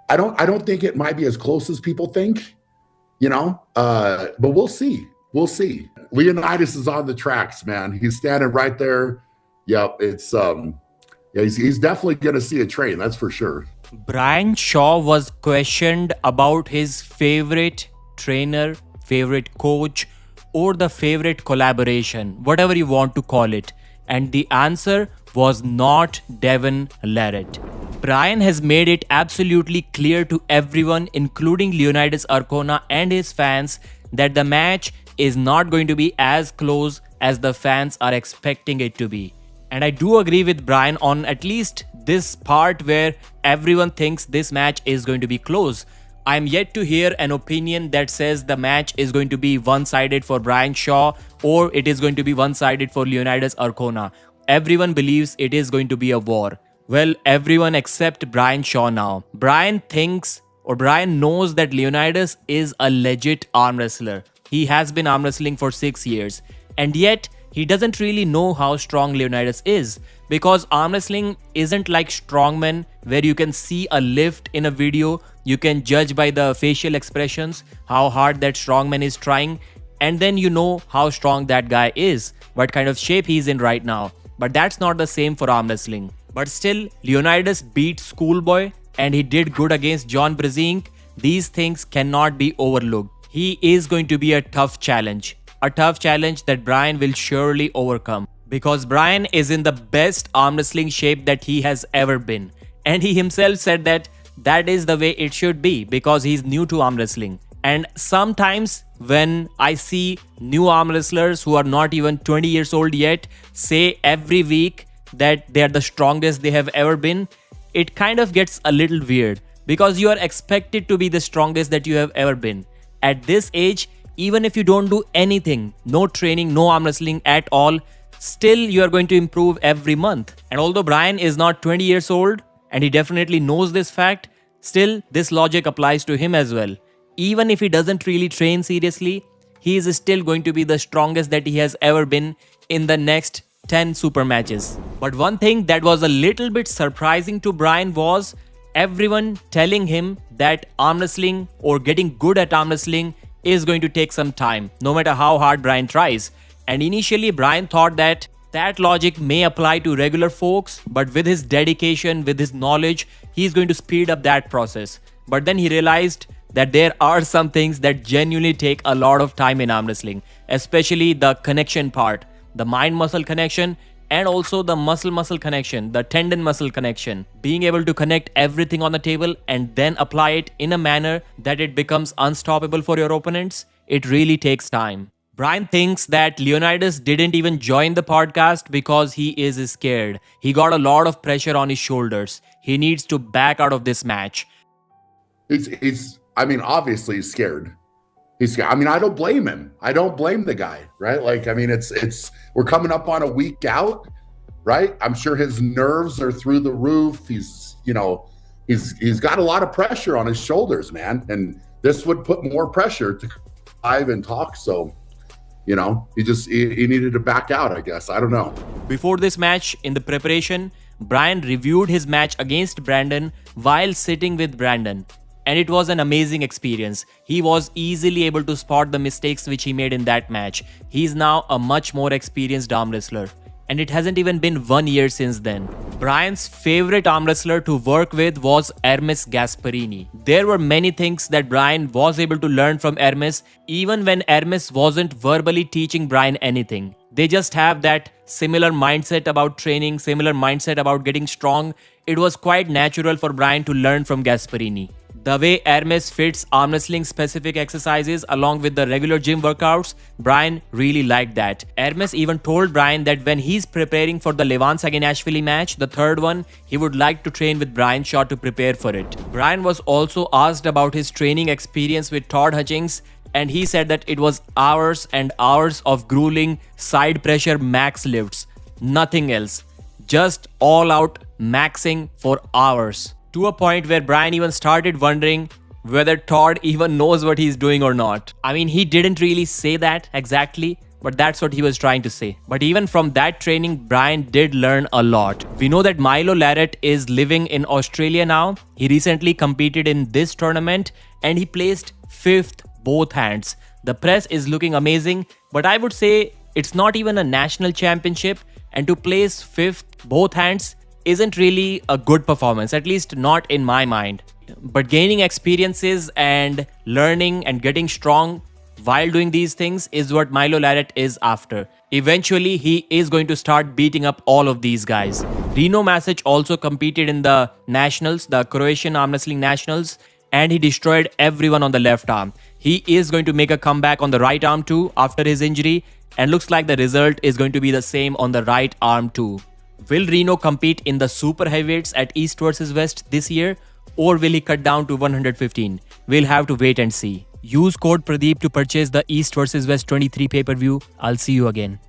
I don't think it might be as close as people think, but we'll see. We'll see. Leonidas is on the tracks, man. He's standing right there. Yep, it's yeah, he's definitely gonna see a train, that's for sure. Brian Shaw was questioned about his favorite trainer, favorite coach, or the favorite collaboration, whatever you want to call it. And the answer was not Devon Larratt. Brian has made it absolutely clear to everyone, including Leonidas Arcona and his fans, that the match is not going to be as close as the fans are expecting it to be. And I do agree with Brian on at least this part where everyone thinks this match is going to be close. I'm yet to hear an opinion that says the match is going to be one-sided for Brian Shaw or it is going to be one-sided for Leonidas Arcona. Everyone believes it is going to be a war. Well, everyone except Brian Shaw now. Brian knows that Leonidas is a legit arm wrestler. He has been arm wrestling for 6 years. And yet, he doesn't really know how strong Leonidas is. Because arm wrestling isn't like strongman where you can see a lift in a video, you can judge by the facial expressions how hard that strongman is trying, and then you know how strong that guy is, what kind of shape he's in right now. But that's not the same for arm wrestling. But still, Leonidas beat Schoolboy and he did good against John Brzezinski. These things cannot be overlooked. He is going to be a tough challenge. A tough challenge that Brian will surely overcome. Because Brian is in the best arm wrestling shape that he has ever been. And he himself said that that is the way it should be because he's new to arm wrestling. And sometimes when I see new arm wrestlers who are not even 20 years old yet say every week that they are the strongest they have ever been, it kind of gets a little weird because you are expected to be the strongest that you have ever been. At this age, even if you don't do anything, no training, no arm wrestling at all, still you are going to improve every month. And although Brian is not 20 years old and he definitely knows this fact, still this logic applies to him as well. Even if he doesn't really train seriously, he is still going to be the strongest that he has ever been in the next 10 super matches. But one thing that was a little bit surprising to Brian was everyone telling him that arm wrestling or getting good at arm wrestling is going to take some time, no matter how hard Brian tries. And initially, Brian thought that that logic may apply to regular folks, but with his dedication, with his knowledge, he's going to speed up that process. But then he realized that there are some things that genuinely take a lot of time in arm wrestling, especially the connection part, the mind-muscle connection, and also the muscle-muscle connection, the tendon-muscle connection. Being able to connect everything on the table and then apply it in a manner that it becomes unstoppable for your opponents, it really takes time. Brian thinks that Leonidas didn't even join the podcast because he is scared. He got a lot of pressure on his shoulders. He needs to back out of this match. Obviously he's scared. He's scared. I don't blame him. I don't blame the guy, right? We're coming up on a week out, right? I'm sure his nerves are through the roof. He's got a lot of pressure on his shoulders, man. And this would put more pressure to live and talk. So, he needed to back out, I guess. I don't know. Before this match, in the preparation, Brian reviewed his match against Brandon while sitting with Brandon. And it was an amazing experience. He was easily able to spot the mistakes which he made in that match. He's now a much more experienced arm wrestler. And it hasn't even been 1 year since then. Brian's favorite arm wrestler to work with was Hermes Gasparini. There were many things that Brian was able to learn from Hermes, even when Hermes wasn't verbally teaching Brian anything. They just have that similar mindset about training, similar mindset about getting strong. It was quite natural for Brian to learn from Gasparini. The way Hermes fits arm wrestling specific exercises along with the regular gym workouts, Brian really liked that. Hermes even told Brian that when he's preparing for the Levan Saginashvili match, the third one, he would like to train with Brian Shaw to prepare for it. Brian was also asked about his training experience with Todd Hutchings, and he said that it was hours and hours of grueling side pressure max lifts. Nothing else. Just all out maxing for hours. To a point where Brian even started wondering whether Todd even knows what he's doing or not. He didn't really say that exactly, but that's what he was trying to say. But even from that training, Brian did learn a lot. We know that Milo Larratt is living in Australia now. He recently competed in this tournament and he placed 5th both hands. The press is looking amazing, but I would say it's not even a national championship, and to place 5th both hands isn't really a good performance, at least not in my mind. But gaining experiences and learning and getting strong while doing these things is what Milo Larratt is after. Eventually, he is going to start beating up all of these guys. Rino Masic also competed in the nationals, the Croatian arm wrestling nationals, and he destroyed everyone on the left arm. He is going to make a comeback on the right arm too after his injury, and looks like the result is going to be the same on the right arm too. Will Reno compete in the super heavyweights at East vs West this year, or will he cut down to 115? We'll have to wait and see. Use code Pradeep to purchase the East vs West 23 pay-per-view. I'll see you again.